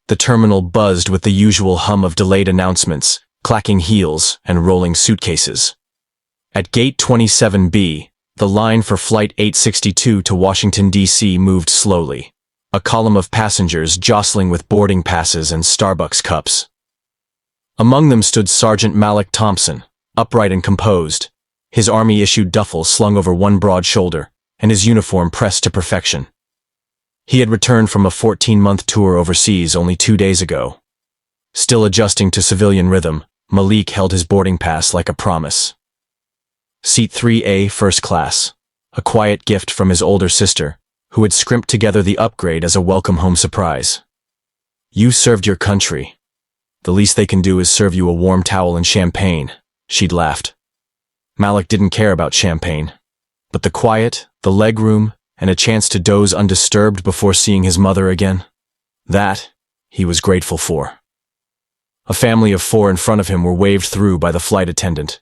The terminal buzzed with the usual hum of delayed announcements, clacking heels, and rolling suitcases. At Gate 27B, the line for Flight 862 to Washington, D.C. moved slowly, a column of passengers jostling with boarding passes and Starbucks cups. Among them stood Sergeant Malik Thompson, upright and composed, his army-issued duffel slung over one broad shoulder, and his uniform pressed to perfection. He had returned from a 14-month tour overseas only 2 days ago. Still adjusting to civilian rhythm, Malik held his boarding pass like a promise. Seat 3A, first class, a quiet gift from his older sister, who had scrimped together the upgrade as a welcome home surprise. You served your country. The least they can do is serve you a warm towel and champagne, she'd laughed. Malik didn't care about champagne, but the quiet, the legroom, and a chance to doze undisturbed before seeing his mother again, that he was grateful for. A family of 4 in front of him were waved through by the flight attendant.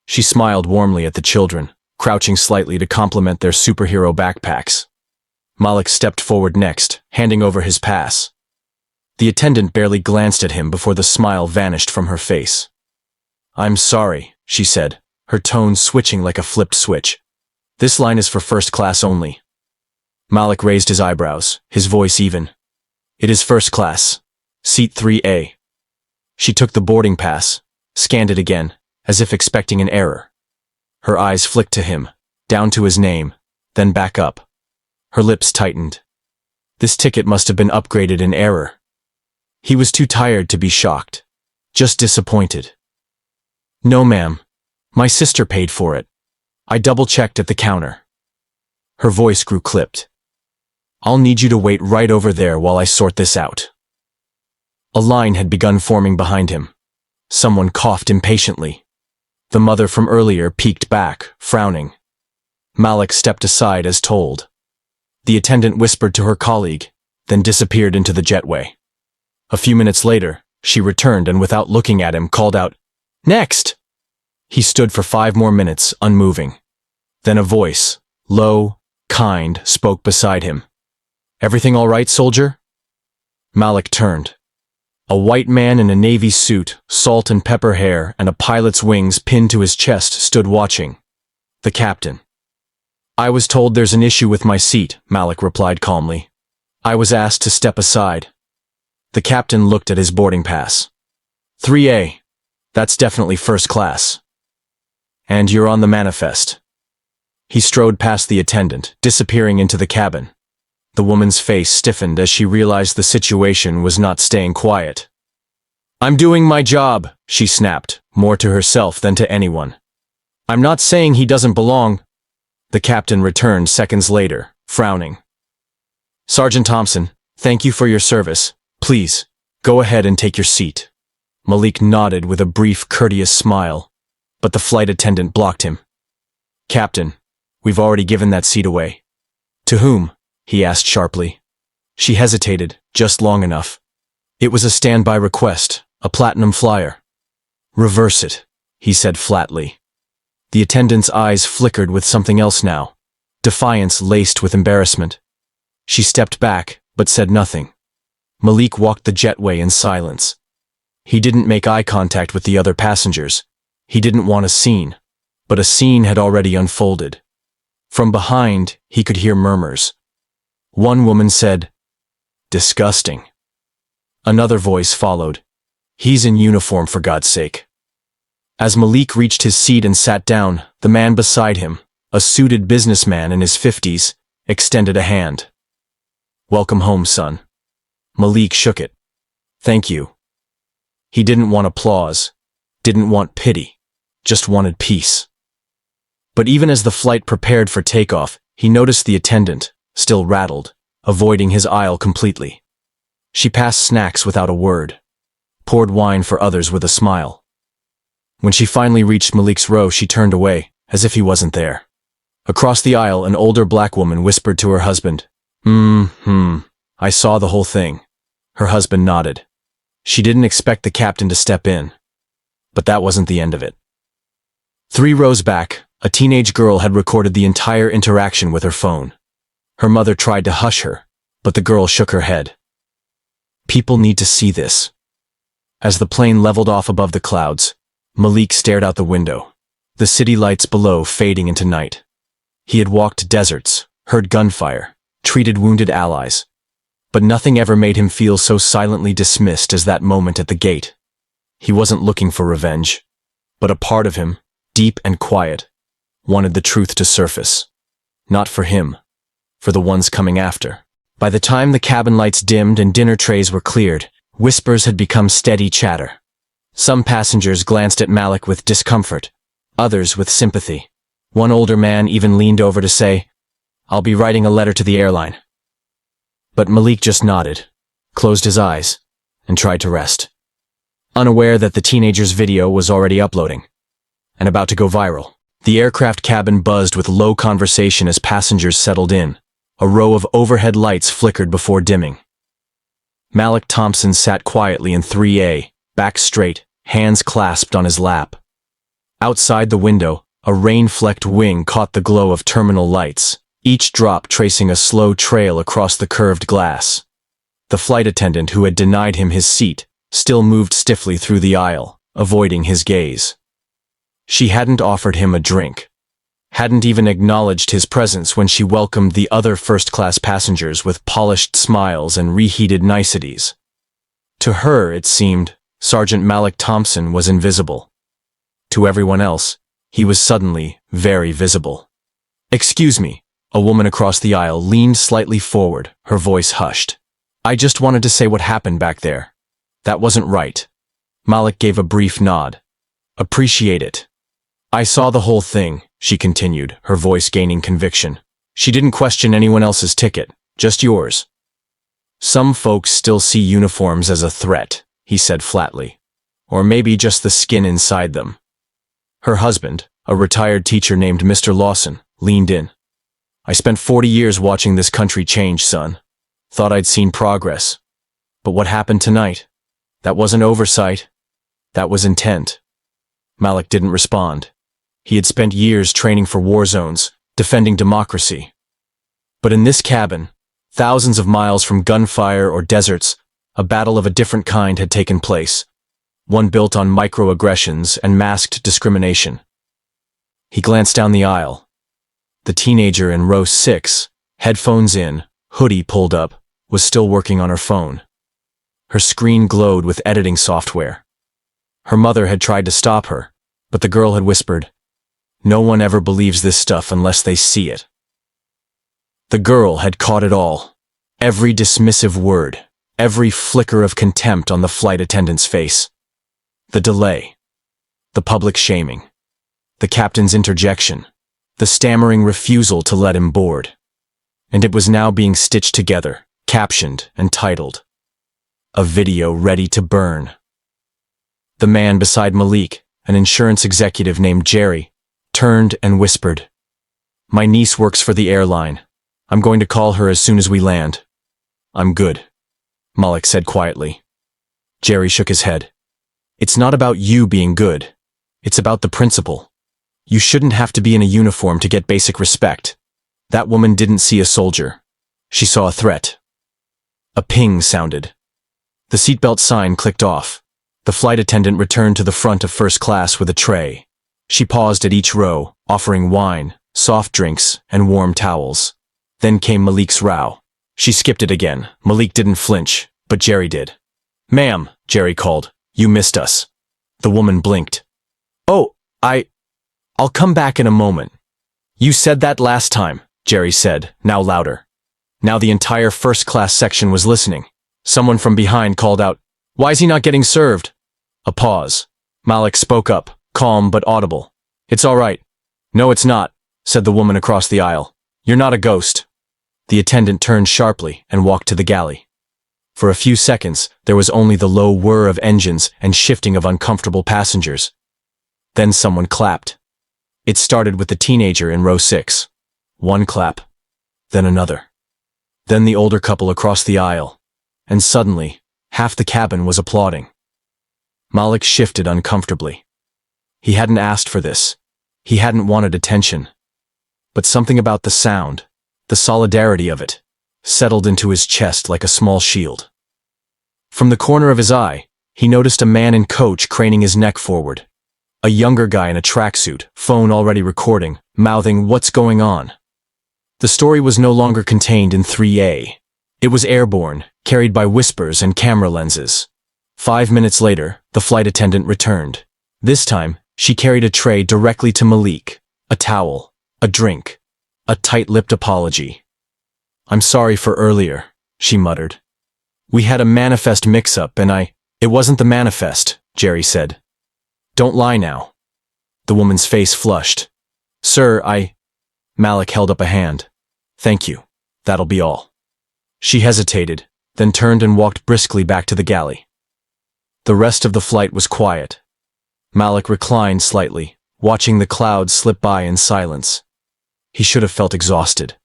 She smiled warmly at the children, crouching slightly to compliment their superhero backpacks. Malik stepped forward next, handing over his pass. The attendant barely glanced at him before the smile vanished from her face. "I'm sorry," she said, her tone switching like a flipped switch. "This line is for first class only." Malik raised his eyebrows, his voice even. "It is first class. Seat 3A. She took the boarding pass, scanned it again, as if expecting an error. Her eyes flicked to him, down to his name, then back up. Her lips tightened. This ticket must have been upgraded in error. He was too tired to be shocked, just disappointed. "No, ma'am. My sister paid for it. I double-checked at the counter." Her voice grew clipped. "I'll need you to wait right over there while I sort this out." A line had begun forming behind him. Someone coughed impatiently. The mother from earlier peeked back, frowning. Malik stepped aside as told. The attendant whispered to her colleague, then disappeared into the jetway. A few minutes later, she returned and without looking at him called out, "Next!" He stood for 5 more minutes, unmoving. Then a voice, low, kind, spoke beside him. "Everything all right, soldier?" Malik turned. A white man in a navy suit, salt and pepper hair, and a pilot's wings pinned to his chest stood watching. The captain. "I was told there's an issue with my seat," Malik replied calmly. "I was asked to step aside." The captain looked at his boarding pass. 3A. That's definitely first class. And you're on the manifest." He strode past the attendant, disappearing into the cabin. The woman's face stiffened as she realized the situation was not staying quiet. "I'm doing my job," she snapped, more to herself than to anyone. "I'm not saying he doesn't belong." The captain returned seconds later, frowning. "Sergeant Thompson, thank you for your service. Please, go ahead and take your seat." Malik nodded with a brief, courteous smile, but the flight attendant blocked him. "Captain, we've already given that seat away." "To whom?" he asked sharply. She hesitated, just long enough. "It was a standby request, a platinum flyer." "Reverse it," he said flatly. The attendant's eyes flickered with something else now, defiance laced with embarrassment. She stepped back, but said nothing. Malik walked the jetway in silence. He didn't make eye contact with the other passengers. He didn't want a scene, but a scene had already unfolded. From behind, he could hear murmurs. One woman said, "Disgusting." Another voice followed, "He's in uniform for God's sake." As Malik reached his seat and sat down, the man beside him, a suited businessman in his 50s, extended a hand. "Welcome home, son." Malik shook it. "Thank you." He didn't want applause, didn't want pity, just wanted peace. But even as the flight prepared for takeoff, he noticed the attendant, still rattled, avoiding his aisle completely. She passed snacks without a word, poured wine for others with a smile. When she finally reached Malik's row, she turned away, as if he wasn't there. Across the aisle, an older black woman whispered to her husband, I saw the whole thing." Her husband nodded. She didn't expect the captain to step in. But that wasn't the end of it. 3 rows back, a teenage girl had recorded the entire interaction with her phone. Her mother tried to hush her, but the girl shook her head. People need to see this. As the plane leveled off above the clouds, Malik stared out the window, the city lights below fading into night. He had walked deserts, heard gunfire, treated wounded allies, but nothing ever made him feel so silently dismissed as that moment at the gate. He wasn't looking for revenge, but a part of him, deep and quiet, wanted the truth to surface. Not for him, for the ones coming after. By the time the cabin lights dimmed and dinner trays were cleared, whispers had become steady chatter. Some passengers glanced at Malik with discomfort, others with sympathy. One older man even leaned over to say, "I'll be writing a letter to the airline." But Malik just nodded, closed his eyes, and tried to rest, unaware that the teenager's video was already uploading and about to go viral. The aircraft cabin buzzed with low conversation as passengers settled in. A row of overhead lights flickered before dimming. Malik Thompson sat quietly in 3A, back straight, hands clasped on his lap. Outside the window, a rain-flecked wing caught the glow of terminal lights, each drop tracing a slow trail across the curved glass. The flight attendant who had denied him his seat still moved stiffly through the aisle, avoiding his gaze. She hadn't offered him a drink, hadn't even acknowledged his presence when she welcomed the other first-class passengers with polished smiles and reheated niceties. To her, it seemed, Sergeant Malik Thompson was invisible. To everyone else, he was suddenly very visible. "Excuse me," a woman across the aisle leaned slightly forward, her voice hushed. "I just wanted to say what happened back there. That wasn't right." Malik gave a brief nod. "Appreciate it." "I saw the whole thing," she continued, her voice gaining conviction. "She didn't question anyone else's ticket, just yours." "Some folks still see uniforms as a threat," he said flatly. "Or maybe just the skin inside them." Her husband, a retired teacher named Mr. Lawson, leaned in. "I spent 40 years watching this country change, son. Thought I'd seen progress. But what happened tonight? That wasn't oversight. That was intent." Malik didn't respond. He had spent years training for war zones, defending democracy. But in this cabin, thousands of miles from gunfire or deserts, a battle of a different kind had taken place, one built on microaggressions and masked discrimination. He glanced down the aisle. The teenager in row 6, headphones in, hoodie pulled up, was still working on her phone. Her screen glowed with editing software. Her mother had tried to stop her, but the girl had whispered, "No one ever believes this stuff unless they see it." The girl had caught it all. Every dismissive word, every flicker of contempt on the flight attendant's face. The delay, the public shaming, the captain's interjection, the stammering refusal to let him board. And it was now being stitched together, captioned and titled, "A video ready to burn." The man beside Malik, an insurance executive named Jerry, turned and whispered, "My niece works for the airline. I'm going to call her as soon as we land." "I'm good," Malik said quietly. Jerry shook his head. "It's not about you being good. It's about the principle. You shouldn't have to be in a uniform to get basic respect. That woman didn't see a soldier. She saw a threat." A ping sounded. The seatbelt sign clicked off. The flight attendant returned to the front of first class with a tray. She paused at each row, offering wine, soft drinks, and warm towels. Then came Malik's row. She skipped it again. Malik didn't flinch, but Jerry did. "Ma'am," Jerry called, "you missed us." The woman blinked. "Oh, I'll come back in a moment." "You said that last time," Jerry said, now louder. Now the entire first-class section was listening. Someone from behind called out, "Why is he not getting served?" A pause. Malik spoke up, calm but audible. "It's all right." "No, it's not," said the woman across the aisle. "You're not a ghost." The attendant turned sharply and walked to the galley. For a few seconds, there was only the low whir of engines and shifting of uncomfortable passengers. Then someone clapped. It started with the teenager in row 6. One clap, then another. Then the older couple across the aisle. And suddenly, half the cabin was applauding. Malik shifted uncomfortably. He hadn't asked for this. He hadn't wanted attention. But something about the sound, the solidarity of it, settled into his chest like a small shield. From the corner of his eye, he noticed a man in coach craning his neck forward. A younger guy in a tracksuit, phone already recording, mouthing, "What's going on?" The story was no longer contained in 3A. It was airborne, carried by whispers and camera lenses. 5 minutes later, the flight attendant returned. This time, she carried a tray directly to Malik. A towel, a drink, a tight-lipped apology. "I'm sorry for earlier," she muttered. "We had a manifest mix-up and It wasn't the manifest," Jerry said. "Don't lie now." The woman's face flushed. "Sir, Malik held up a hand. "Thank you. That'll be all." She hesitated, then turned and walked briskly back to the galley. The rest of the flight was quiet. Malik reclined slightly, watching the clouds slip by in silence. He should have felt exhausted.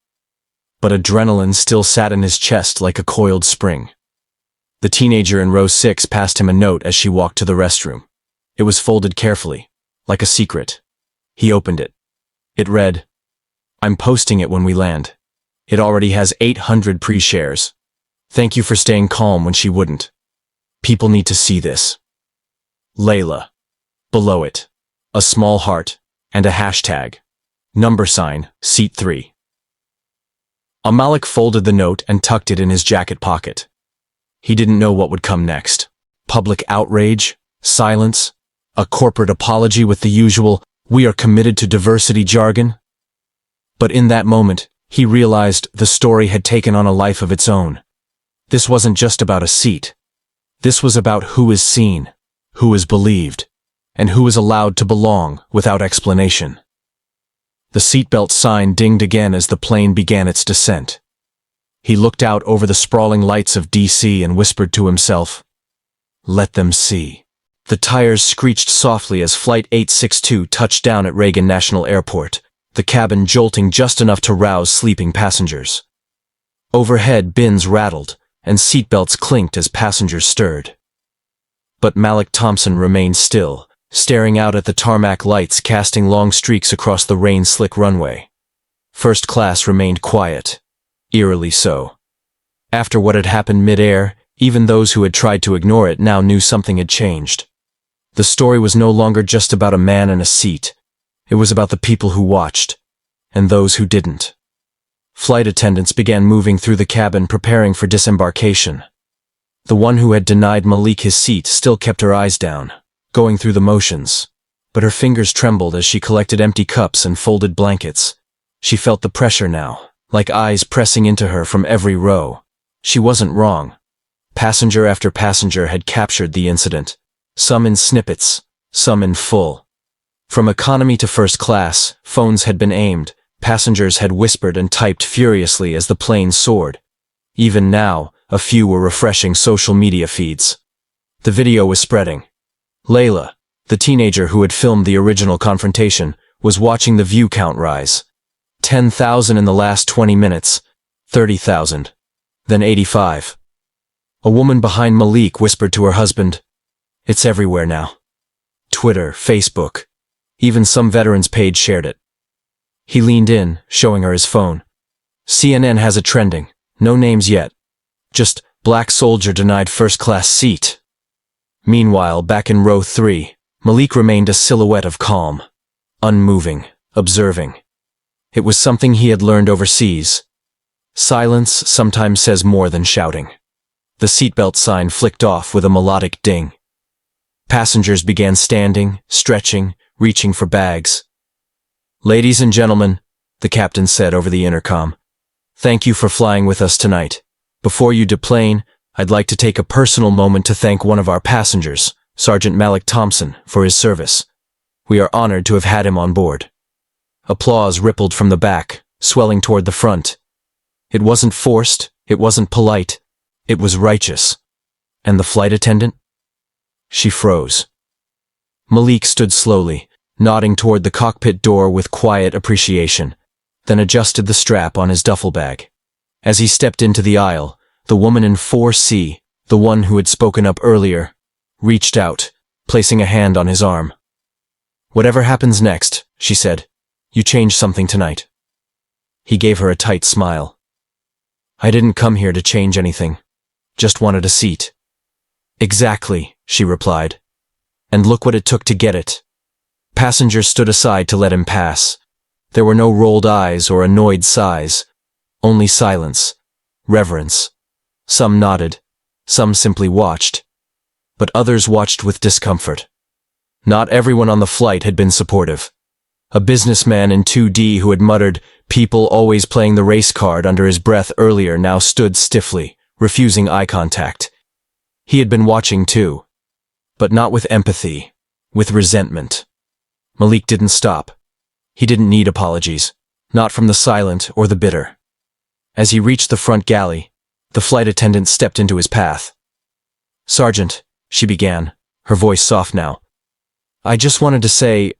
But adrenaline still sat in his chest like a coiled spring. The teenager in row 6 passed him a note as she walked to the restroom. It was folded carefully, like a secret. He opened it. It read, "I'm posting it when we land. It already has 800 pre-shares. Thank you for staying calm when she wouldn't. People need to see this. Layla." Below it, a small heart and a hashtag. #, seat 3. Malik folded the note and tucked it in his jacket pocket. He didn't know what would come next. Public outrage, silence, a corporate apology with the usual "we are committed to diversity" jargon. But in that moment, he realized the story had taken on a life of its own. This wasn't just about a seat. This was about who is seen, who is believed, and who is allowed to belong without explanation. The seatbelt sign dinged again as the plane began its descent. He looked out over the sprawling lights of DC and whispered to himself, "Let them see." The tires screeched softly as Flight 862 touched down at Reagan National Airport, the cabin jolting just enough to rouse sleeping passengers. Overhead, bins rattled, and seatbelts clinked as passengers stirred. But Malik Thompson remained still, staring out at the tarmac lights casting long streaks across the rain-slick runway. First class remained quiet, eerily so. After what had happened mid-air, even those who had tried to ignore it now knew something had changed. The story was no longer just about a man and a seat. It was about the people who watched, and those who didn't. Flight attendants began moving through the cabin preparing for disembarkation. The one who had denied Malik his seat still kept her eyes down, going through the motions, but her fingers trembled as she collected empty cups and folded blankets. She felt the pressure now, like eyes pressing into her from every row. She wasn't wrong. Passenger after passenger had captured the incident, some in snippets, some in full. From economy to first class, phones had been aimed, passengers had whispered and typed furiously as the plane soared. Even now, a few were refreshing social media feeds. The video was spreading. Layla, the teenager who had filmed the original confrontation, was watching the view count rise. 10,000 in the last 20 minutes, 30,000, then 85. A woman behind Malik whispered to her husband, "It's everywhere now." Twitter, Facebook, even some veterans page shared it. He leaned in, showing her his phone. "CNN has it trending, no names yet. Just black soldier denied first-class seat." Meanwhile, back in row 3, Malik remained a silhouette of calm, unmoving, observing. It was something he had learned overseas. Silence sometimes says more than shouting. The seatbelt sign flicked off with a melodic ding. Passengers began standing, stretching, reaching for bags. "Ladies and gentlemen," the captain said over the intercom, "thank you for flying with us tonight. Before you deplane, I'd like to take a personal moment to thank one of our passengers, Sergeant Malik Thompson, for his service. We are honored to have had him on board." Applause rippled from the back, swelling toward the front. It wasn't forced, it wasn't polite, it was righteous. And the flight attendant? She froze. Malik stood slowly, nodding toward the cockpit door with quiet appreciation, then adjusted the strap on his duffel bag. As he stepped into the aisle, the woman in 4C, the one who had spoken up earlier, reached out, placing a hand on his arm. "Whatever happens next," she said, "you changed something tonight." He gave her a tight smile. "I didn't come here to change anything. Just wanted a seat." Exactly, she replied. And look what it took to get it. Passengers stood aside to let him pass. There were no rolled eyes or annoyed sighs. Only silence, reverence. Some nodded, some simply watched. But others watched with discomfort. Not everyone on the flight had been supportive. A businessman in 2D who had muttered, "People always playing the race card" under his breath earlier now stood stiffly, refusing eye contact. He had been watching too, but not with empathy, with resentment. Malik didn't stop. He didn't need apologies, not from the silent or the bitter. As he reached the front galley, the flight attendant stepped into his path. "Sergeant," she began, her voice soft now. "I just wanted to say,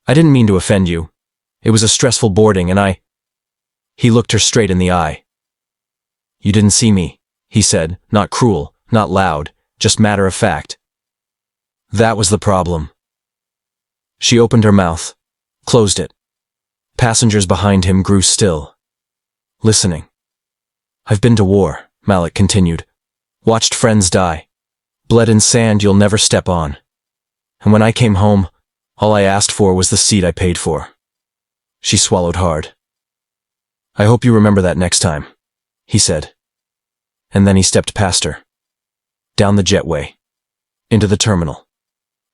I didn't mean to offend you. It was a stressful boarding and I—" He looked her straight in the eye. "You didn't see me," he said, not cruel, not loud, just matter of fact. That was the problem. She opened her mouth, closed it. Passengers behind him grew still, listening. "I've been to war," Malik continued. "Watched friends die. Bled in sand you'll never step on. And when I came home, all I asked for was the seat I paid for." She swallowed hard. "I hope you remember that next time," he said. And then he stepped past her. Down the jetway. Into the terminal.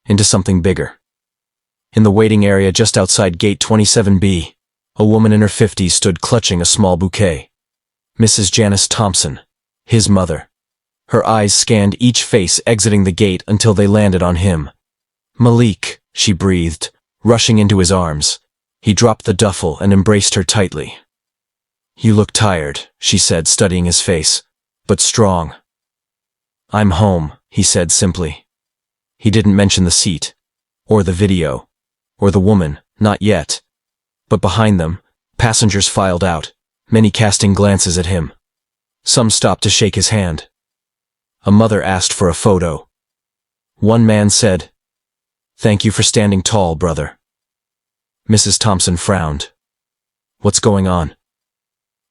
Into something bigger. In the waiting area just outside gate 27B, a woman in her 50s stood clutching a small bouquet. Mrs. Janice Thompson, his mother. Her eyes scanned each face exiting the gate until they landed on him. "Malik," she breathed, rushing into his arms. He dropped the duffel and embraced her tightly. "You look tired," she said, studying his face, "but strong." "I'm home," he said simply. He didn't mention the seat, or the video, or the woman, not yet. But behind them, passengers filed out, many casting glances at him. Some stopped to shake his hand. A mother asked for a photo. One man said, "Thank you for standing tall, brother." Mrs. Thompson frowned. "What's going on?"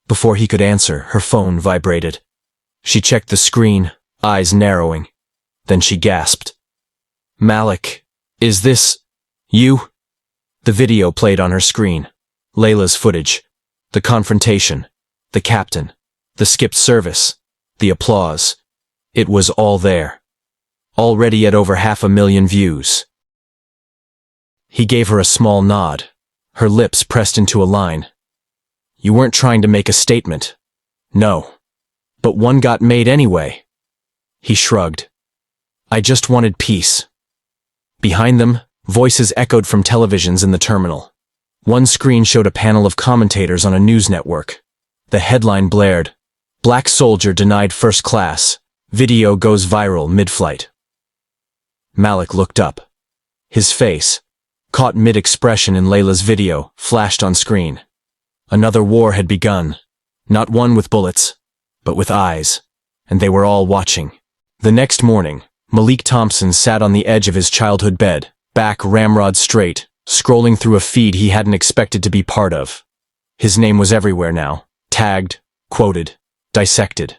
Before he could answer, her phone vibrated. She checked the screen, eyes narrowing. Then she gasped. "Malik, is this you?" The video played on her screen. Layla's footage. The confrontation. The captain. The skipped service. The applause. It was all there. Already at over 500,000 views. He gave her a small nod. Her lips pressed into a line. "You weren't trying to make a statement." "No. But one got made anyway." He shrugged. "I just wanted peace." Behind them, voices echoed from televisions in the terminal. One screen showed a panel of commentators on a news network. The headline blared, "Black soldier denied first class. Video goes viral mid-flight." Malik looked up. His face, caught mid-expression in Layla's video, flashed on screen. Another war had begun. Not one with bullets, but with eyes. And they were all watching. The next morning, Malik Thompson sat on the edge of his childhood bed, back ramrod straight, scrolling through a feed he hadn't expected to be part of. His name was everywhere now, tagged, quoted, dissected.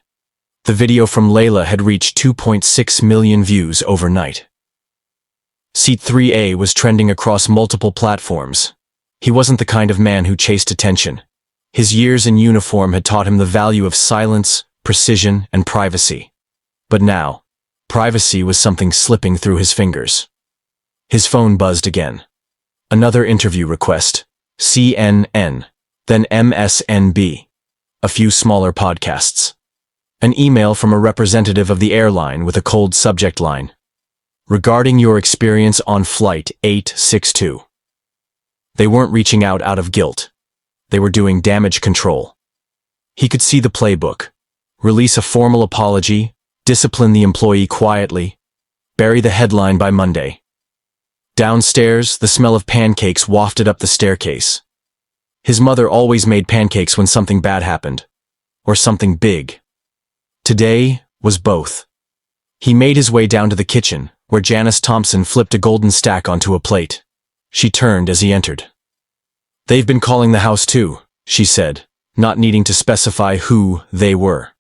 The video from Layla had reached 2.6 million views overnight. Seat 3A was trending across multiple platforms. He wasn't the kind of man who chased attention. His years in uniform had taught him the value of silence, precision, and privacy. But now, privacy was something slipping through his fingers. His phone buzzed again. Another interview request. CNN, then MSNB. A few smaller podcasts. An email from a representative of the airline with a cold subject line. "Regarding your experience on Flight 862. They weren't reaching out of guilt. They were doing damage control. He could see the playbook. Release a formal apology, discipline the employee quietly, bury the headline by Monday. Downstairs, the smell of pancakes wafted up the staircase. His mother always made pancakes when something bad happened. Or something big. Today was both. He made his way down to the kitchen, where Janice Thompson flipped a golden stack onto a plate. She turned as he entered. "They've been calling the house too," she said, not needing to specify who they were.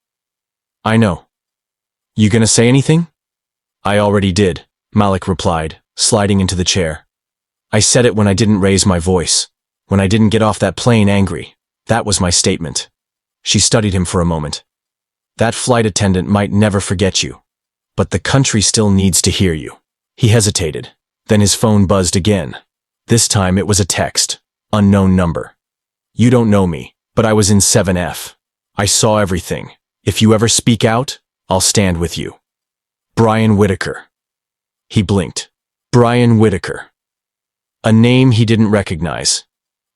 "I know. You gonna say anything?" I already did, Malik replied, sliding into the chair. I said it when I didn't raise my voice. When I didn't get off that plane angry. That was my statement. She studied him for a moment. That flight attendant might never forget you. But the country still needs to hear you. He hesitated. Then his phone buzzed again. This time it was a text. Unknown number. You don't know me, but I was in 7F. I saw everything. If you ever speak out, I'll stand with you. Brian Whitaker. He blinked. Brian Whitaker. A name he didn't recognize.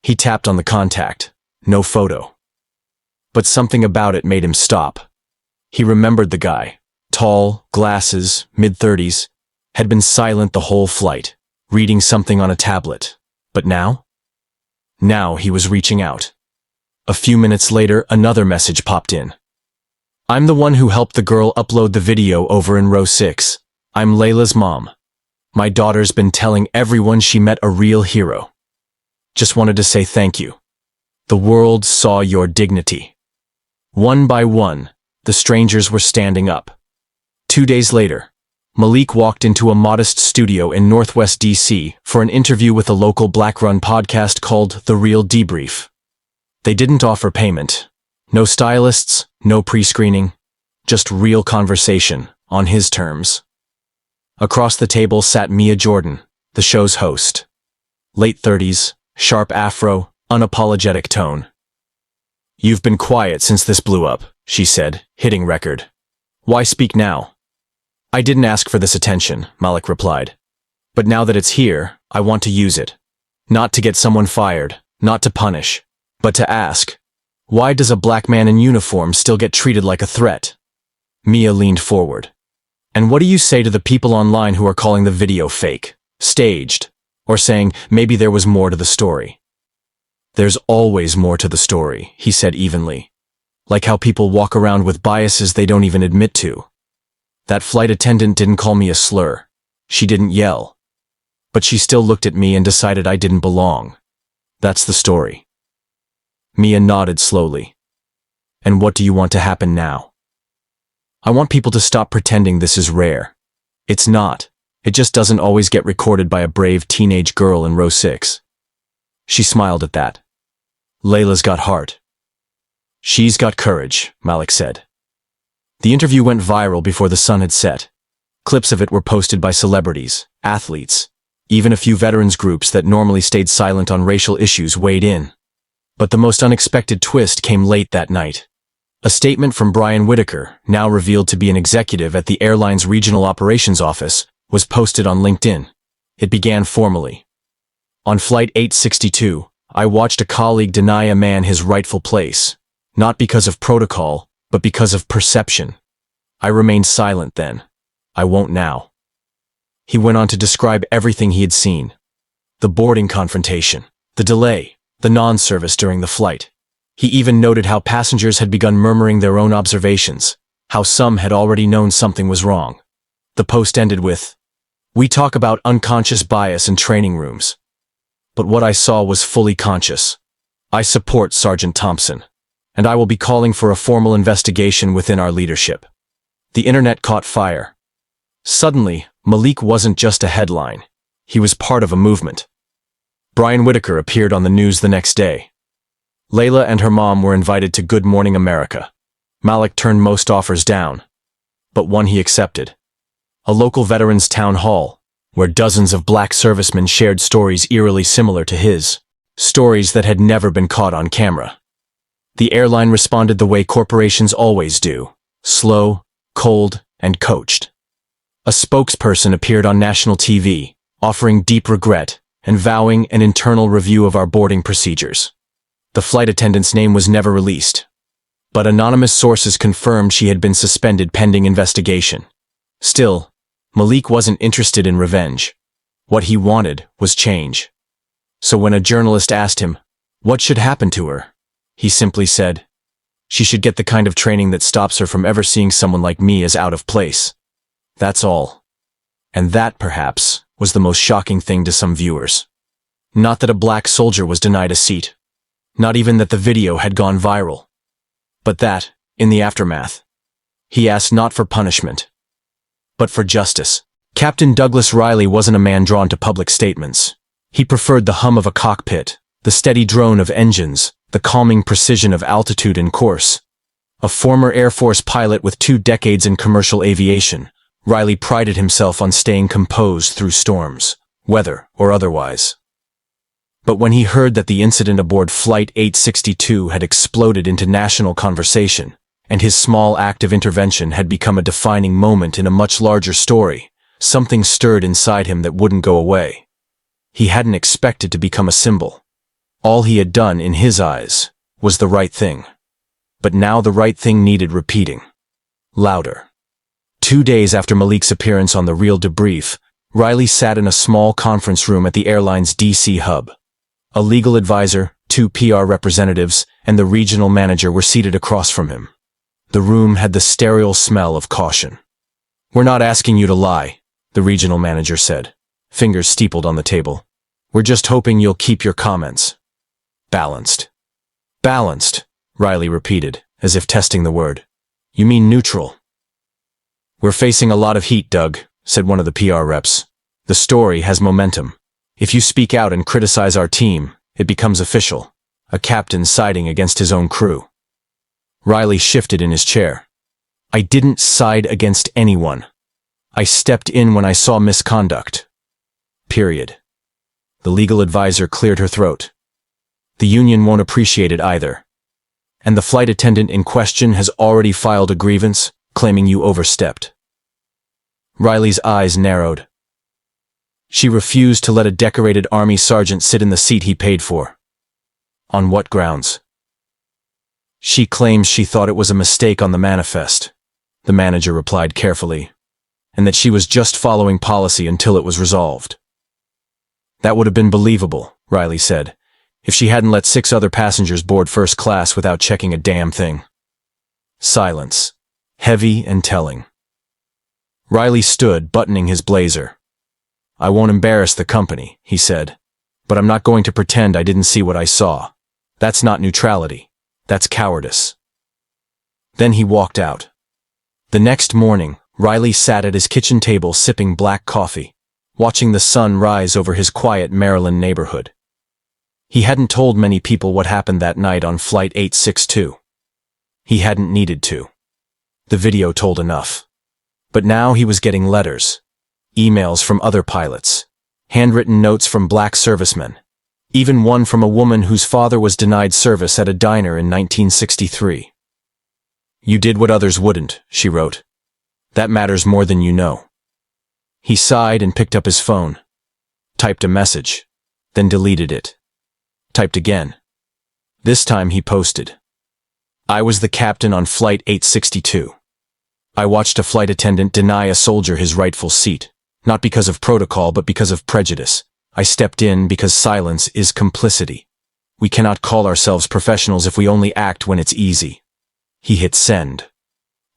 He tapped on the contact. No photo. But something about it made him stop. He remembered the guy. Tall, glasses, mid-30s, had been silent the whole flight, reading something on a tablet. But now? Now he was reaching out. A few minutes later, another message popped in. I'm the one who helped the girl upload the video over in row 6. I'm Layla's mom. My daughter's been telling everyone she met a real hero. Just wanted to say thank you. The world saw your dignity. One by one, the strangers were standing up. 2 days later, Malik walked into a modest studio in Northwest D.C. for an interview with a local black-run podcast called The Real Debrief. They didn't offer payment. No stylists, no pre-screening, just real conversation, on his terms. Across the table sat Mia Jordan, the show's host. Late 30s, sharp afro, unapologetic tone. You've been quiet since this blew up, she said, hitting record. Why speak now? I didn't ask for this attention, Malik replied. But now that it's here, I want to use it. Not to get someone fired, not to punish, but to ask, why does a black man in uniform still get treated like a threat? Mia leaned forward. And what do you say to the people online who are calling the video fake, staged, or saying maybe there was more to the story? There's always more to the story, he said evenly. Like how people walk around with biases they don't even admit to. That flight attendant didn't call me a slur. She didn't yell. But she still looked at me and decided I didn't belong. That's the story. Mia nodded slowly. And what do you want to happen now? I want people to stop pretending this is rare. It's not. It just doesn't always get recorded by a brave teenage girl in row 6. She smiled at that. Layla's got heart. She's got courage, Malik said. The interview went viral before the sun had set. Clips of it were posted by celebrities, athletes, even a few veterans groups that normally stayed silent on racial issues weighed in. But the most unexpected twist came late that night. A statement from Brian Whitaker, now revealed to be an executive at the airline's regional operations office, was posted on LinkedIn. It began formally. On Flight 862, I watched a colleague deny a man his rightful place, not because of protocol, but because of perception. I remained silent then. I won't now. He went on to describe everything he had seen. The boarding confrontation, the delay, the non-service during the flight. He even noted how passengers had begun murmuring their own observations, how some had already known something was wrong. The post ended with, "We talk about unconscious bias in training rooms. But what I saw was fully conscious. I support Sergeant Thompson, and I will be calling for a formal investigation within our leadership." The internet caught fire. Suddenly, Malik wasn't just a headline. He was part of a movement. Brian Whitaker appeared on the news the next day. Layla and her mom were invited to Good Morning America. Malik turned most offers down, but one he accepted. A local veterans town hall, where dozens of black servicemen shared stories eerily similar to his, stories that had never been caught on camera. The airline responded the way corporations always do, slow, cold, and coached. A spokesperson appeared on national TV, offering deep regret and vowing an internal review of our boarding procedures. The flight attendant's name was never released, but anonymous sources confirmed she had been suspended pending investigation. Still, Malik wasn't interested in revenge. What he wanted was change. So when a journalist asked him, what should happen to her, he simply said, she should get the kind of training that stops her from ever seeing someone like me as out of place. That's all. And that, perhaps, was the most shocking thing to some viewers. Not that a black soldier was denied a seat. Not even that the video had gone viral. But that, in the aftermath, he asked not for punishment, but for justice. Captain Douglas Riley wasn't a man drawn to public statements. He preferred the hum of a cockpit, the steady drone of engines, the calming precision of altitude and course. A former Air Force pilot with 2 decades in commercial aviation, Riley prided himself on staying composed through storms, weather or otherwise. But when he heard that the incident aboard Flight 862 had exploded into national conversation, and his small act of intervention had become a defining moment in a much larger story, something stirred inside him that wouldn't go away. He hadn't expected to become a symbol. All he had done, in his eyes, was the right thing. But now the right thing needed repeating. Louder. 2 days after Malik's appearance on The Real Debrief, Riley sat in a small conference room at the airline's DC hub. A legal advisor, 2 PR representatives, and the regional manager were seated across from him. The room had the sterile smell of caution. "We're not asking you to lie," the regional manager said, fingers steepled on the table. "We're just hoping you'll keep your comments balanced." "Balanced," Riley repeated, as if testing the word. "You mean neutral?" "We're facing a lot of heat, Doug," said one of the PR reps. "The story has momentum. If you speak out and criticize our team, it becomes official. A captain siding against his own crew." Riley shifted in his chair. "I didn't side against anyone. I stepped in when I saw misconduct. Period." The legal advisor cleared her throat. "The union won't appreciate it either. And the flight attendant in question has already filed a grievance, claiming you overstepped." Riley's eyes narrowed. "She refused to let a decorated Army sergeant sit in the seat he paid for." "On what grounds?" "She claims she thought it was a mistake on the manifest," the manager replied carefully, "and that she was just following policy until it was resolved." "That would have been believable," Riley said, "if she hadn't let 6 other passengers board first class without checking a damn thing." Silence. Heavy and telling. Riley stood, buttoning his blazer. "I won't embarrass the company," he said, "but I'm not going to pretend I didn't see what I saw. That's not neutrality. That's cowardice." Then he walked out. The next morning, Riley sat at his kitchen table sipping black coffee, watching the sun rise over his quiet Maryland neighborhood. He hadn't told many people what happened that night on Flight 862. He hadn't needed to. The video told enough. But now he was getting letters, emails from other pilots, handwritten notes from black servicemen, even one from a woman whose father was denied service at a diner in 1963. "You did what others wouldn't," she wrote. "That matters more than you know." He sighed and picked up his phone, typed a message, then deleted it. Typed again. This time he posted, "I was the captain on Flight 862. I watched a flight attendant deny a soldier his rightful seat, not because of protocol but because of prejudice. I stepped in because silence is complicity. We cannot call ourselves professionals if we only act when it's easy." He hit send.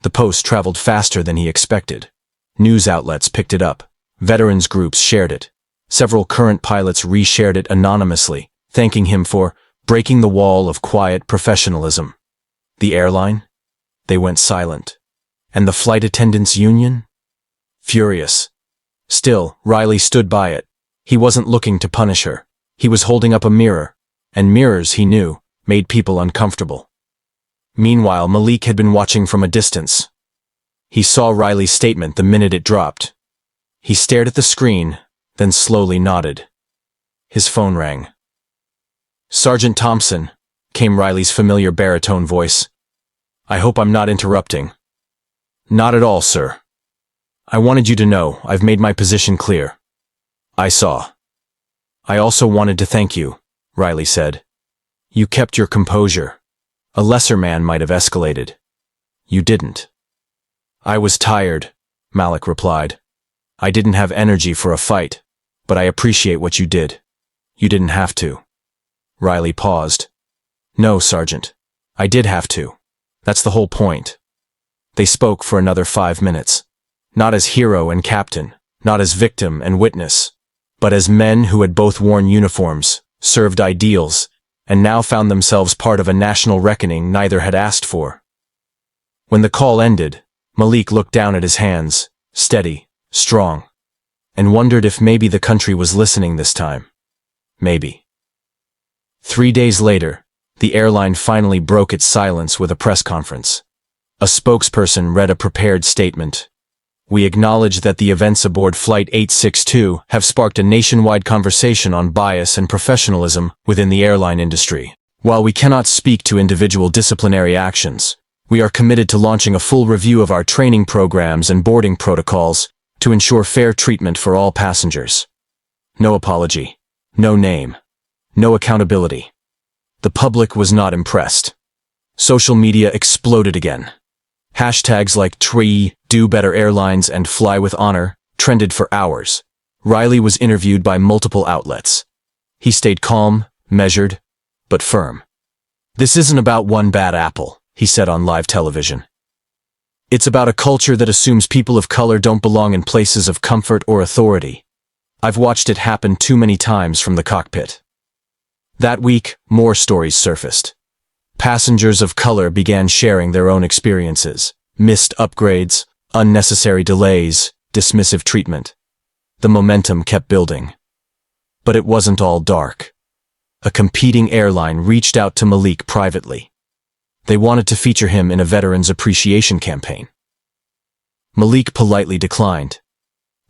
The post traveled faster than he expected. News outlets picked it up. Veterans groups shared it. Several current pilots reshared it anonymously, thanking him for breaking the wall of quiet professionalism. The airline? They went silent. And the flight attendants' union? Furious. Still, Riley stood by it. He wasn't looking to punish her. He was holding up a mirror, and mirrors, he knew, made people uncomfortable. Meanwhile, Malik had been watching from a distance. He saw Riley's statement the minute it dropped. He stared at the screen, then slowly nodded. His phone rang. "Sergeant Thompson," came Riley's familiar baritone voice. "I hope I'm not interrupting." "Not at all, sir. I wanted you to know I've made my position clear." "I saw." "I also wanted to thank you," Riley said. "You kept your composure. A lesser man might have escalated. You didn't." "I was tired," Malik replied. "I didn't have energy for a fight, but I appreciate what you did. You didn't have to." Riley paused. "No, Sergeant. I did have to. That's the whole point." They spoke for another 5 minutes. Not as hero and captain, not as victim and witness, but as men who had both worn uniforms, served ideals, and now found themselves part of a national reckoning neither had asked for. When the call ended, Malik looked down at his hands, steady, strong, and wondered if maybe the country was listening this time. Maybe. 3 days later, the airline finally broke its silence with a press conference. A spokesperson read a prepared statement. "We acknowledge that the events aboard Flight 862 have sparked a nationwide conversation on bias and professionalism within the airline industry. While we cannot speak to individual disciplinary actions, we are committed to launching a full review of our training programs and boarding protocols to ensure fair treatment for all passengers. No apology, no name, no accountability." The public was not impressed. Social media exploded again. Hashtags like TREE, Do Better Airlines, and Fly with Honor trended for hours. Riley was interviewed by multiple outlets. He stayed calm, measured, but firm. "This isn't about one bad apple," he said on live television. "It's about a culture that assumes people of color don't belong in places of comfort or authority. I've watched it happen too many times from the cockpit." That week, more stories surfaced. Passengers of color began sharing their own experiences: missed upgrades, unnecessary delays, dismissive treatment. The momentum kept building. But it wasn't all dark. A competing airline reached out to Malik privately. They wanted to feature him in a Veterans Appreciation campaign. Malik politely declined.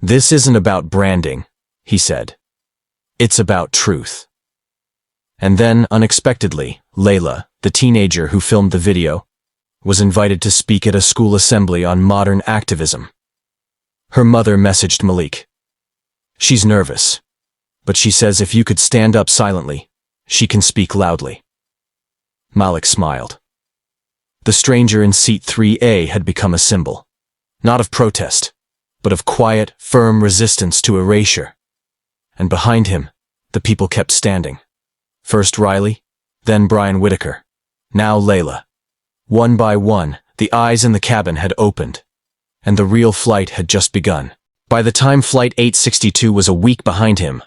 "This isn't about branding," he said. "It's about truth." And then, unexpectedly, Layla, the teenager who filmed the video, was invited to speak at a school assembly on modern activism. Her mother messaged Malik. "She's nervous, but she says if you could stand up silently, she can speak loudly." Malik smiled. The stranger in seat 3A had become a symbol, not of protest, but of quiet, firm resistance to erasure. And behind him, the people kept standing. First Riley, then Brian Whitaker, now Layla. One by one, the eyes in the cabin had opened, and the real flight had just begun. By the time Flight 862 was a week behind him,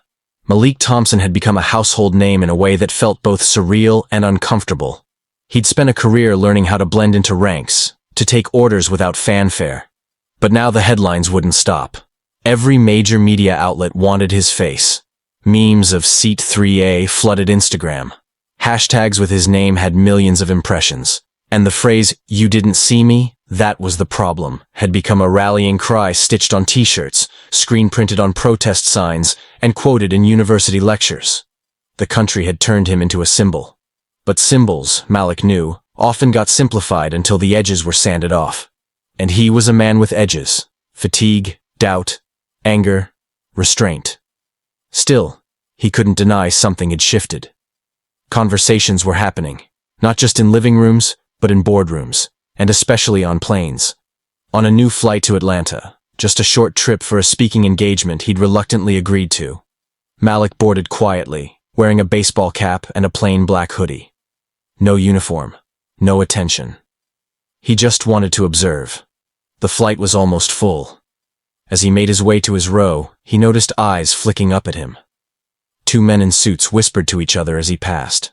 Malik Thompson had become a household name in a way that felt both surreal and uncomfortable. He'd spent a career learning how to blend into ranks, to take orders without fanfare. But now the headlines wouldn't stop. Every major media outlet wanted his face. Memes of Seat 3A flooded Instagram. Hashtags with his name had millions of impressions. And the phrase, "You didn't see me, that was the problem," had become a rallying cry stitched on t-shirts, screen printed on protest signs, and quoted in university lectures. The country had turned him into a symbol. But symbols, Malik knew, often got simplified until the edges were sanded off. And he was a man with edges: fatigue, doubt, anger, restraint. Still, he couldn't deny something had shifted. Conversations were happening, not just in living rooms, but in boardrooms, and especially on planes. On a new flight to Atlanta, just a short trip for a speaking engagement he'd reluctantly agreed to, Malik boarded quietly, wearing a baseball cap and a plain black hoodie. No uniform, no attention. He just wanted to observe. The flight was almost full. As he made his way to his row, he noticed eyes flicking up at him. Two men in suits whispered to each other as he passed.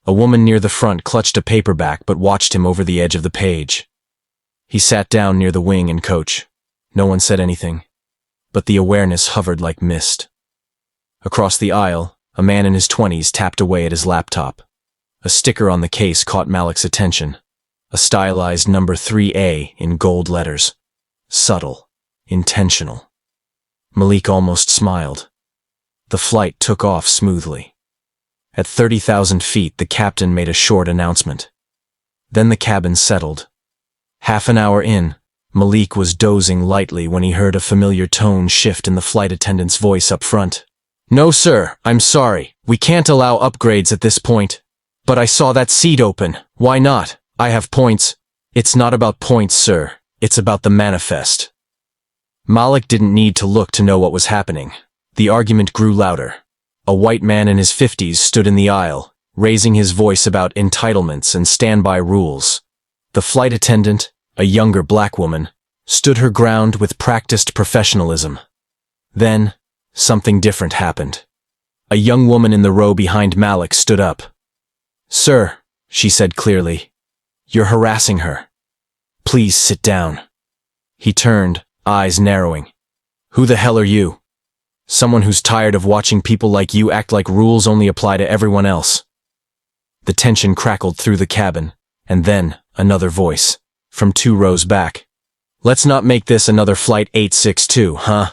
A woman near the front clutched a paperback but watched him over the edge of the page. He sat down near the wing and coach. No one said anything, but the awareness hovered like mist. Across the aisle, a man in his 20s tapped away at his laptop. A sticker on the case caught Malik's attention. A stylized number 3A in gold letters. Subtle. Intentional. Malik almost smiled. The flight took off smoothly. At 30,000 feet, the captain made a short announcement. Then the cabin settled. Half an hour in, Malik was dozing lightly when he heard a familiar tone shift in the flight attendant's voice up front. "No, sir, I'm sorry. We can't allow upgrades at this point. But I saw that seat open. Why not? I have points." "It's not about points, sir. It's about the manifest." Malik didn't need to look to know what was happening. The argument grew louder. A white man in his 50s stood in the aisle, raising his voice about entitlements and standby rules. The flight attendant, a younger black woman, stood her ground with practiced professionalism. Then, something different happened. A young woman in the row behind Malik stood up. "Sir," she said clearly, "you're harassing her. Please sit down." He turned, eyes narrowing. Who the hell are you? Someone who's tired of watching people like you act like rules only apply to everyone else. The tension crackled through the cabin, and then another voice, from 2 rows back. Let's not make this another Flight 862, huh?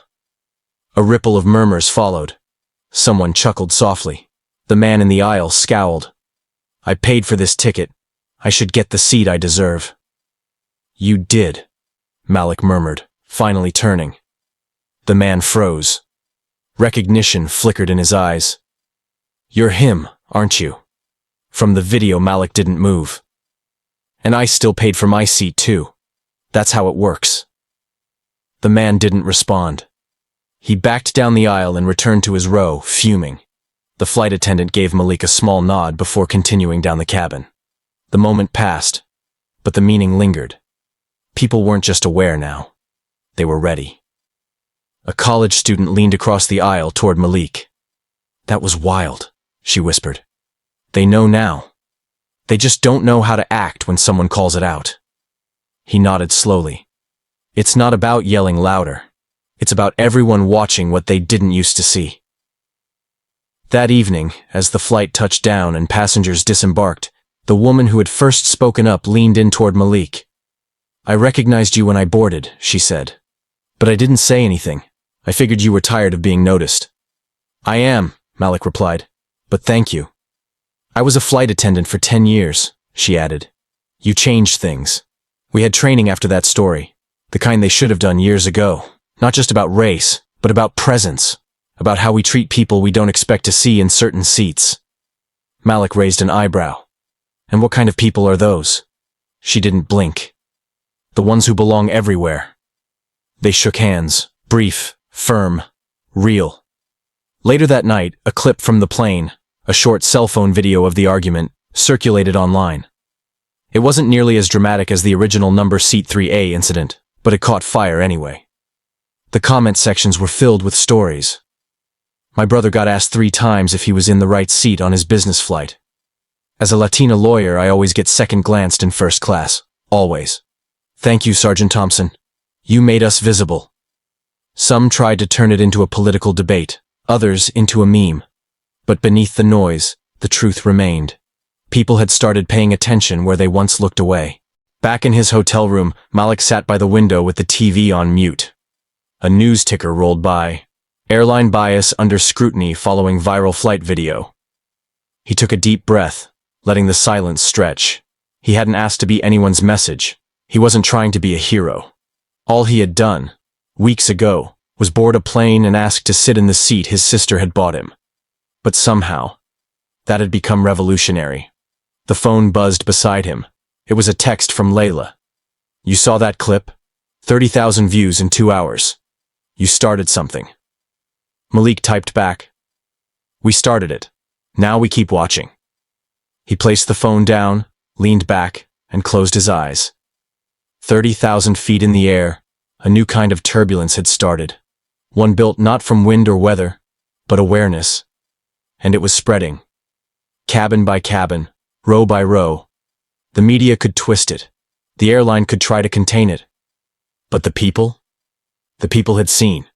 A ripple of murmurs followed. Someone chuckled softly. The man in the aisle scowled. I paid for this ticket. I should get the seat I deserve. You did, Malik murmured, finally turning. The man froze. Recognition flickered in his eyes. You're him, aren't you? From the video, Malik didn't move. And I still paid for my seat too. That's how it works. The man didn't respond. He backed down the aisle and returned to his row, fuming. The flight attendant gave Malik a small nod before continuing down the cabin. The moment passed, but the meaning lingered. People weren't just aware now. They were ready. A college student leaned across the aisle toward Malik. That was wild, she whispered. They know now. They just don't know how to act when someone calls it out. He nodded slowly. It's not about yelling louder. It's about everyone watching what they didn't used to see. That evening, as the flight touched down and passengers disembarked, the woman who had first spoken up leaned in toward Malik. I recognized you when I boarded, she said. But I didn't say anything. I figured you were tired of being noticed. I am, Malik replied. But thank you. I was a flight attendant for 10 years, she added. You changed things. We had training after that story, the kind they should have done years ago. Not just about race, but about presence, about how we treat people we don't expect to see in certain seats. Malik raised an eyebrow. And what kind of people are those? She didn't blink. The ones who belong everywhere. They shook hands, brief, firm, real. Later that night, a clip from the plane, a short cell phone video of the argument, circulated online. It wasn't nearly as dramatic as the original number seat 3A incident, but it caught fire anyway. The comment sections were filled with stories. My brother got asked 3 times if he was in the right seat on his business flight. As a Latina lawyer, I always get second-glanced in first class. Always. Thank you, Sergeant Thompson. You made us visible. Some tried to turn it into a political debate, others into a meme. But beneath the noise, the truth remained. People had started paying attention where they once looked away. Back in his hotel room, Malik sat by the window with the TV on mute. A news ticker rolled by. Airline bias under scrutiny following viral flight video. He took a deep breath, letting the silence stretch. He hadn't asked to be anyone's message. He wasn't trying to be a hero. All he had done, weeks ago, was board a plane and ask to sit in the seat his sister had bought him. But somehow, that had become revolutionary. The phone buzzed beside him. It was a text from Layla. You saw that clip? 30,000 views in 2 hours. You started something. Malik typed back. We started it. Now we keep watching. He placed the phone down, leaned back, and closed his eyes. 30,000 feet in the air, a new kind of turbulence had started. One built not from wind or weather, but awareness. And it was spreading. Cabin by cabin, row by row. The media could twist it. The airline could try to contain it. But the people? The people had seen.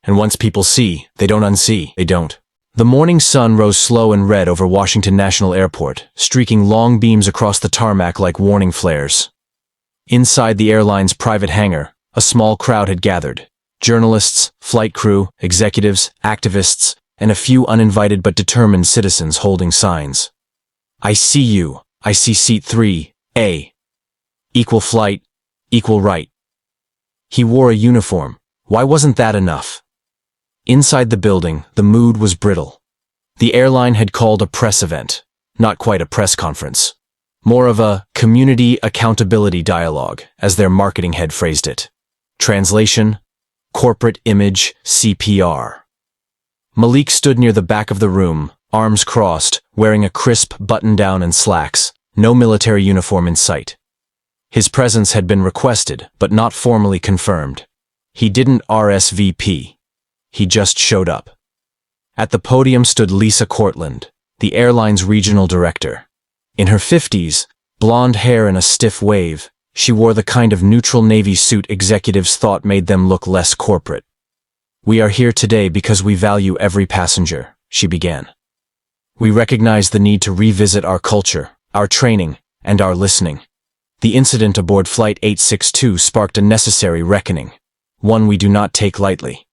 And once people see, they don't unsee. They don't. The morning sun rose slow and red over Washington National Airport, streaking long beams across the tarmac like warning flares. Inside the airline's private hangar, a small crowd had gathered. Journalists, flight crew, executives, activists, and a few uninvited but determined citizens holding signs. I see you. I see seat 3A. Equal flight, equal right. He wore a uniform. Why wasn't that enough? Inside the building, the mood was brittle. The airline had called a press event, not quite a press conference. More of a community accountability dialogue, as their marketing head phrased it. Translation: corporate image CPR. Malik stood near the back of the room, arms crossed, wearing a crisp button-down and slacks, no military uniform in sight. His presence had been requested, but not formally confirmed. He didn't RSVP. He just showed up. At the podium stood Lisa Cortland, the airline's regional director. In her 50s, blonde hair in a stiff wave, She wore the kind of neutral Navy suit executives thought made them look less corporate. "We are here today because we value every passenger," she began. "We recognize the need to revisit our culture, our training, and our listening. The incident aboard Flight 862 sparked a necessary reckoning, one we do not take lightly."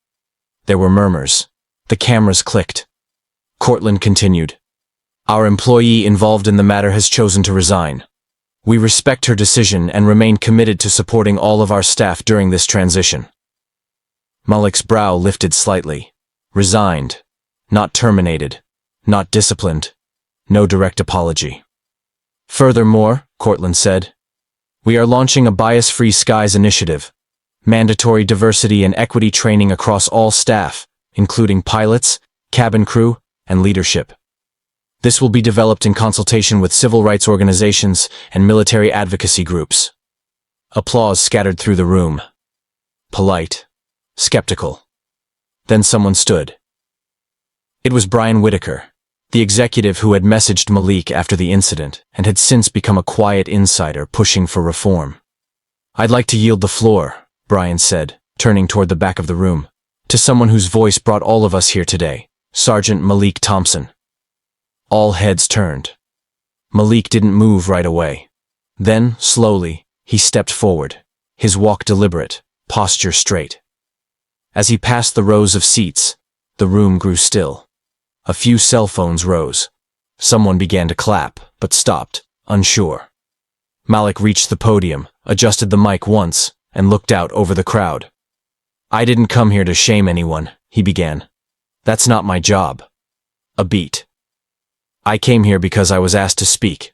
There were murmurs. The cameras clicked. Cortland continued. "Our employee involved in the matter has chosen to resign. We respect her decision and remain committed to supporting all of our staff during this transition." Malik's brow lifted slightly. Resigned. Not terminated. Not disciplined. No direct apology. "Furthermore," Cortland said, "we are launching a bias-free skies initiative. Mandatory diversity and equity training across all staff, including pilots, cabin crew, and leadership. This will be developed in consultation with civil rights organizations and military advocacy groups." Applause scattered through the room. Polite. Skeptical. Then someone stood. It was Brian Whitaker, the executive who had messaged Malik after the incident and had since become a quiet insider pushing for reform. "I'd like to yield the floor," Brian said, turning toward the back of the room, "to someone whose voice brought all of us here today, Sergeant Malik Thompson." All heads turned. Malik didn't move right away. Then, slowly, he stepped forward, his walk deliberate, posture straight. As he passed the rows of seats, the room grew still. A few cell phones rose. Someone began to clap, but stopped, unsure. Malik reached the podium, adjusted the mic once, and looked out over the crowd. "I didn't come here to shame anyone," he began. "That's not my job." A beat. "I came here because I was asked to speak.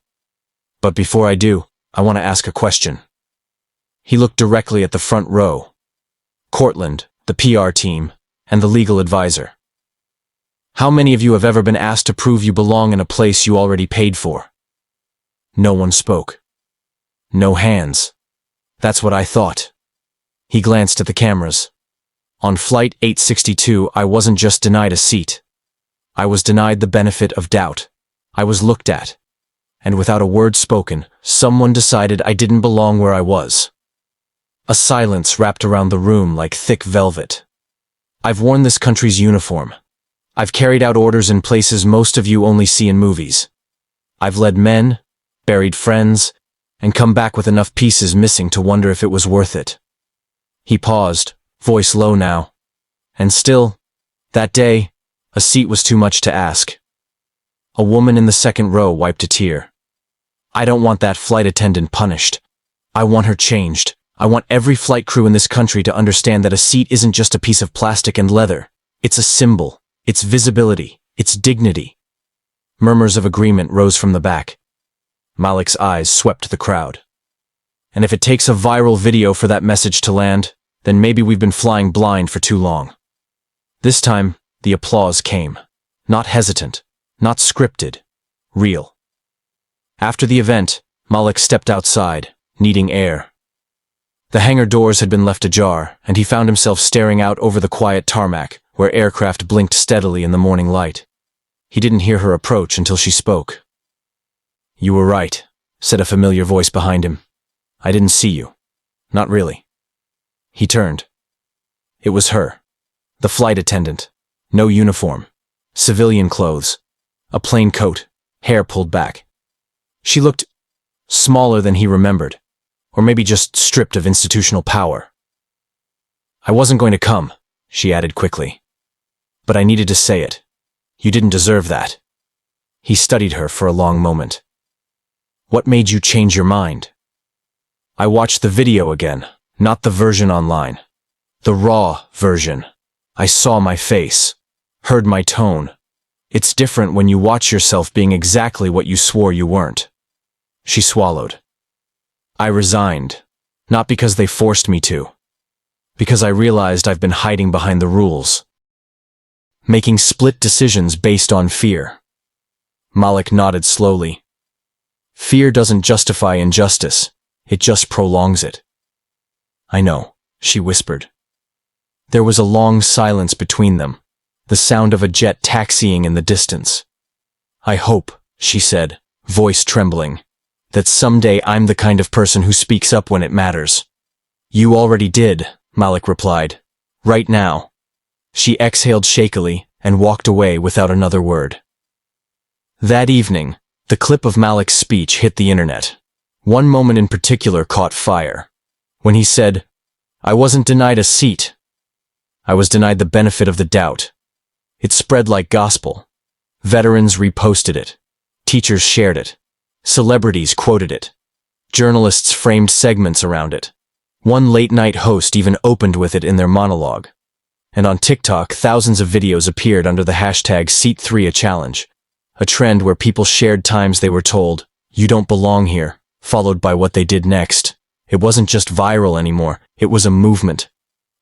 But before I do, I want to ask a question." He looked directly at the front row. Cortland, the PR team, and the legal advisor. "How many of you have ever been asked to prove you belong in a place you already paid for?" No one spoke. No hands. "That's what I thought." He glanced at the cameras. "On Flight 862, I wasn't just denied a seat. I was denied the benefit of doubt. I was looked at. And without a word spoken, someone decided I didn't belong where I was." A silence wrapped around the room like thick velvet. "I've worn this country's uniform. I've carried out orders in places most of you only see in movies. I've led men, buried friends, and come back with enough pieces missing to wonder if it was worth it." He paused, voice low now. "And still, that day, a seat was too much to ask." A woman in the second row wiped a tear. "I don't want that flight attendant punished. I want her changed. I want every flight crew in this country to understand that a seat isn't just a piece of plastic and leather. It's a symbol. It's visibility. It's dignity." Murmurs of agreement rose from the back. Malik's eyes swept the crowd. "And if it takes a viral video for that message to land, then maybe we've been flying blind for too long." This time, the applause came. Not hesitant. Not scripted. Real. After the event, Malik stepped outside, needing air. The hangar doors had been left ajar, and he found himself staring out over the quiet tarmac, where aircraft blinked steadily in the morning light. He didn't hear her approach until she spoke. "You were right," said a familiar voice behind him. "I didn't see you. Not really." He turned. It was her. The flight attendant. No uniform. Civilian clothes. A plain coat. Hair pulled back. She looked smaller than he remembered, or maybe just stripped of institutional power. "I wasn't going to come," she added quickly. "But I needed to say it. You didn't deserve that." He studied her for a long moment. "What made you change your mind?" "I watched the video again, not the version online. The raw version. I saw my face, heard my tone. It's different when you watch yourself being exactly what you swore you weren't." She swallowed. "I resigned, not because they forced me to. Because I realized I've been hiding behind the rules. Making split decisions based on fear." Malik nodded slowly. "Fear doesn't justify injustice, it just prolongs it." "I know," she whispered. There was a long silence between them, the sound of a jet taxiing in the distance. "I hope," she said, voice trembling, that someday I'm the kind of person who speaks up when it matters. You already did, Malik replied. Right now. She exhaled shakily and walked away without another word. That evening, the clip of Malik's speech hit the internet. One moment in particular caught fire. When he said, "I wasn't denied a seat. I was denied the benefit of the doubt." It spread like gospel. Veterans reposted it. Teachers shared it. Celebrities quoted it. Journalists framed segments around it. One late-night host even opened with it in their monologue. And on TikTok, thousands of videos appeared under the hashtag Seat3a-challenge, a trend where people shared times they were told, "You don't belong here," followed by what they did next. It wasn't just viral anymore, it was a movement.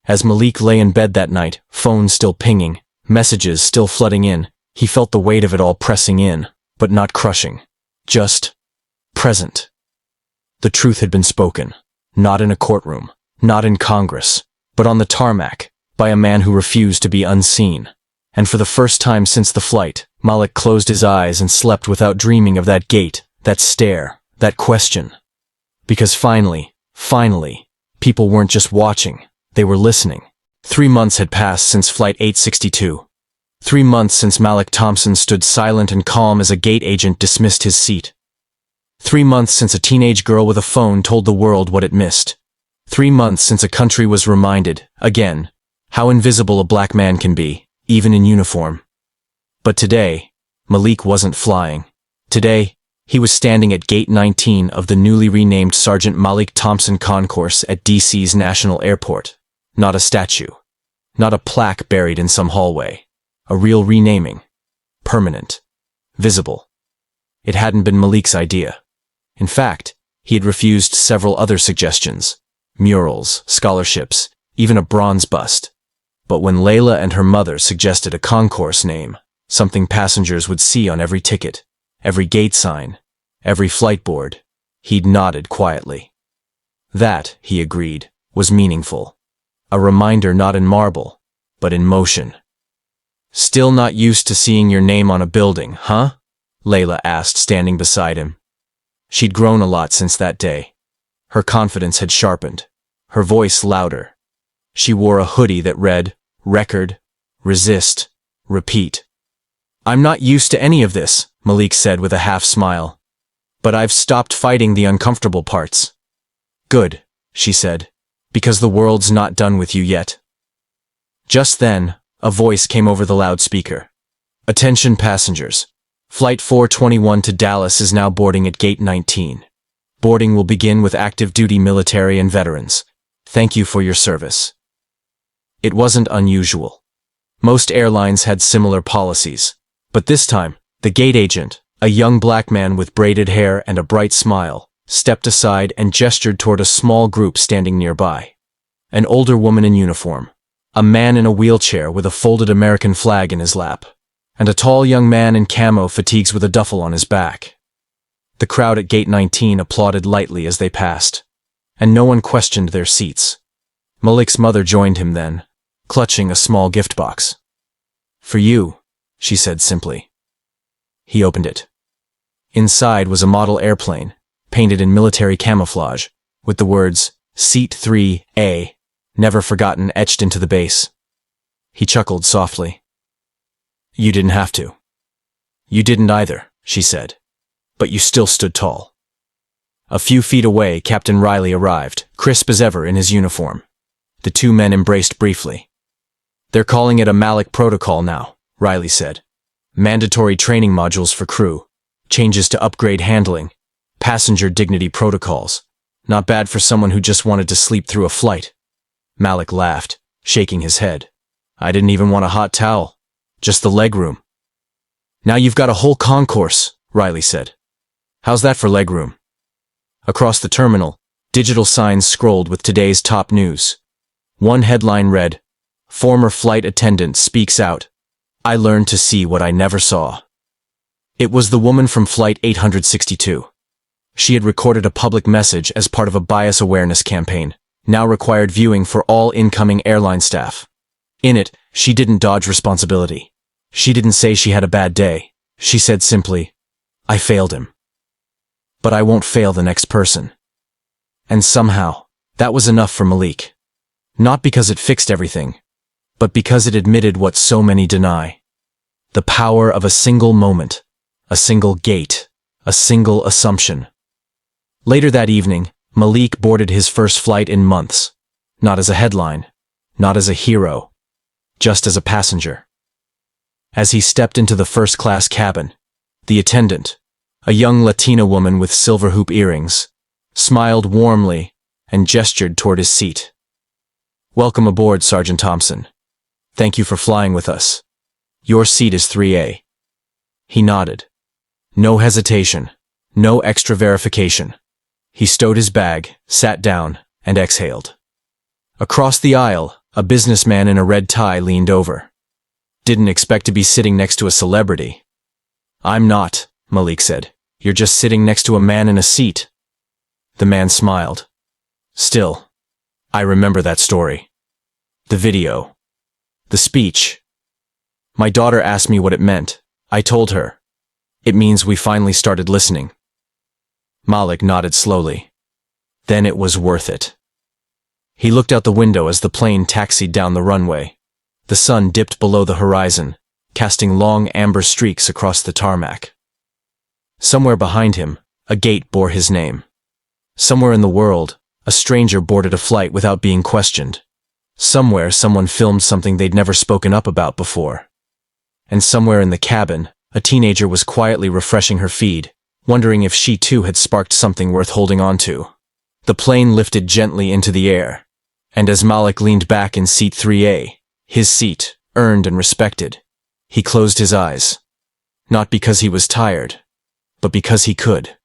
As Malik lay in bed that night, phones still pinging, messages still flooding in, he felt the weight of it all pressing in, but not crushing. Just present. The truth had been spoken, not in a courtroom, not in Congress, but on the tarmac, by a man who refused to be unseen. And for the first time since the flight, Malik closed his eyes and slept without dreaming of that gate, that stare, that question. Because finally, people weren't just watching, they were listening. 3 months had passed since Flight 862. 3 months since Malik Thompson stood silent and calm as a gate agent dismissed his seat. 3 months since a teenage girl with a phone told the world what it missed. 3 months since a country was reminded, again, how invisible a black man can be, even in uniform. But today, Malik wasn't flying. Today, he was standing at Gate 19 of the newly renamed Sergeant Malik Thompson Concourse at DC's National Airport. Not a statue. Not a plaque buried in some hallway. A real renaming. Permanent. Visible. It hadn't been Malik's idea. In fact, he had refused several other suggestions. Murals, scholarships, even a bronze bust. But when Layla and her mother suggested a concourse name, something passengers would see on every ticket, every gate sign, every flight board, he'd nodded quietly. That, he agreed, was meaningful. A reminder not in marble, but in motion. "Still not used to seeing your name on a building, huh?" Layla asked, standing beside him. She'd grown a lot since that day. Her confidence had sharpened, her voice louder. She wore a hoodie that read, "Record, resist, repeat." "I'm not used to any of this," Malik said with a half smile. "But I've stopped fighting the uncomfortable parts." "Good," she said, "because the world's not done with you yet." Just then, a voice came over the loudspeaker. "Attention passengers. Flight 421 to Dallas is now boarding at Gate 19. Boarding will begin with active duty military and veterans. Thank you for your service." It wasn't unusual. Most airlines had similar policies. But this time, the gate agent, a young black man with braided hair and a bright smile, stepped aside and gestured toward a small group standing nearby. An older woman in uniform, a man in a wheelchair with a folded American flag in his lap, and a tall young man in camo fatigues with a duffel on his back. The crowd at Gate 19 applauded lightly as they passed, and no one questioned their seats. Malik's mother joined him then, clutching a small gift box. "For you," she said simply. He opened it. Inside was a model airplane, painted in military camouflage, with the words, "Seat 3A, never forgotten," etched into the base. He chuckled softly. "You didn't have to." "You didn't either," she said. "But you still stood tall." A few feet away, Captain Riley arrived, crisp as ever in his uniform. The two men embraced briefly. "They're calling it a Malik protocol now," Riley said. "Mandatory training modules for crew, changes to upgrade handling, passenger dignity protocols. Not bad for someone who just wanted to sleep through a flight." Malik laughed, shaking his head. "I didn't even want a hot towel. Just the legroom." "Now you've got a whole concourse," Riley said. "How's that for legroom?" Across the terminal, digital signs scrolled with today's top news. One headline read, "Former flight attendant speaks out. I learned to see what I never saw." It was the woman from Flight 862. She had recorded a public message as part of a bias awareness campaign, now required viewing for all incoming airline staff. In it, she didn't dodge responsibility. She didn't say she had a bad day. She said simply, "I failed him." but I won't fail the next person. And somehow, that was enough for Malik. Not because it fixed everything, but because it admitted what so many deny. The power of a single moment, a single gate, a single assumption. Later that evening, Malik boarded his first flight in months. Not as a headline, not as a hero, just as a passenger. As he stepped into the first-class cabin, the attendant, a young Latina woman with silver hoop earrings, smiled warmly and gestured toward his seat. "Welcome aboard, Sergeant Thompson. Thank you for flying with us. Your seat is 3A. He nodded. No hesitation, no extra verification. He stowed his bag, sat down, and exhaled. Across the aisle, a businessman in a red tie leaned over. "Didn't expect to be sitting next to a celebrity." "I'm not," Malik said. "You're just sitting next to a man in a seat." The man smiled. "Still, I remember that story. The video. The speech. My daughter asked me what it meant. I told her. It means we finally started listening." Malik nodded slowly. "Then it was worth it." He looked out the window as the plane taxied down the runway. The sun dipped below the horizon, casting long amber streaks across the tarmac. Somewhere behind him, a gate bore his name. Somewhere in the world, a stranger boarded a flight without being questioned. Somewhere someone filmed something they'd never spoken up about before. And somewhere in the cabin, a teenager was quietly refreshing her feed, wondering if she too had sparked something worth holding on to. The plane lifted gently into the air, and as Malik leaned back in seat 3A, his seat, earned and respected, he closed his eyes. Not because he was tired, but because he could.